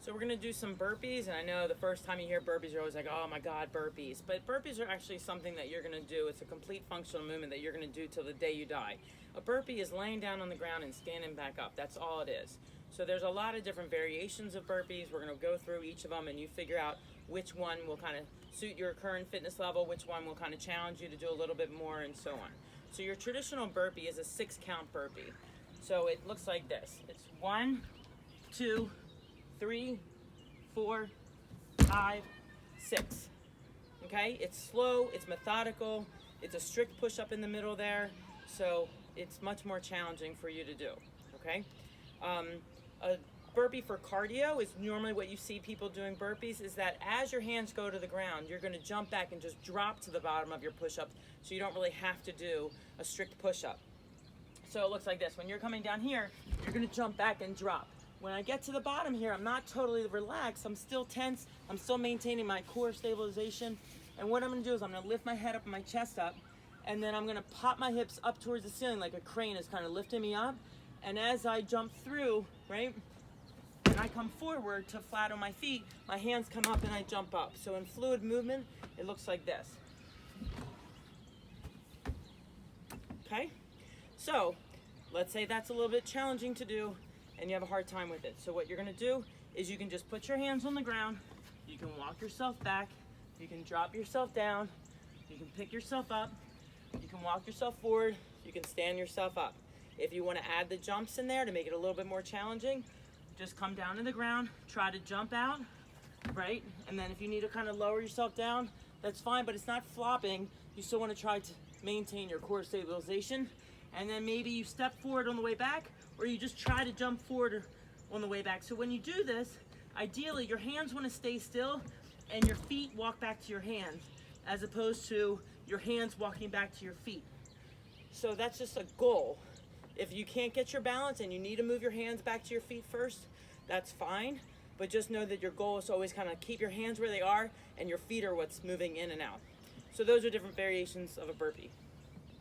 So we're gonna do some burpees, and I know the first time you hear burpees, you're always like, oh my God, burpees. But burpees are actually something that you're gonna do. It's a complete functional movement that you're gonna do till the day you die. A burpee is laying down on the ground and standing back up. That's all it is. So there's a lot of different variations of burpees. We're gonna go through each of them and you figure out which one will kind of suit your current fitness level, which one will kind of challenge you to do a little bit more, and so on. So your traditional burpee is a 6-count burpee. So it looks like this. It's 1, 2, 3, 4, 5, 6. Okay, it's slow, it's methodical, it's a strict push up in the middle there, so it's much more challenging for you to do. Okay, a burpee for cardio is normally what you see people doing burpees, is that as your hands go to the ground, you're going to jump back and just drop to the bottom of your push-up, so you don't really have to do a strict push-up. So it looks like this. When you're coming down here, you're going to jump back and drop. When I get to the bottom here, I'm not totally relaxed. I'm still tense. I'm still maintaining my core stabilization. And what I'm gonna do is I'm gonna lift my head up and my chest up, and then I'm gonna pop my hips up towards the ceiling like a crane is kind of lifting me up. And as I jump through, right, and I come forward to flat on my feet, my hands come up and I jump up. So in fluid movement, it looks like this. Okay? So let's say that's a little bit challenging to do and you have a hard time with it. So what you're gonna do is you can just put your hands on the ground, you can walk yourself back, you can drop yourself down, you can pick yourself up, you can walk yourself forward, you can stand yourself up. If you wanna add the jumps in there to make it a little bit more challenging, just come down to the ground, try to jump out, right? And then if you need to kind of lower yourself down, that's fine, but it's not flopping. You still wanna try to maintain your core stabilization. And then maybe you step forward on the way back, or you just try to jump forward on the way back. So when you do this, ideally your hands want to stay still and your feet walk back to your hands, as opposed to your hands walking back to your feet. So that's just a goal. If you can't get your balance and you need to move your hands back to your feet first, that's fine. But just know that your goal is to always kind of keep your hands where they are and your feet are what's moving in and out. So those are different variations of a burpee.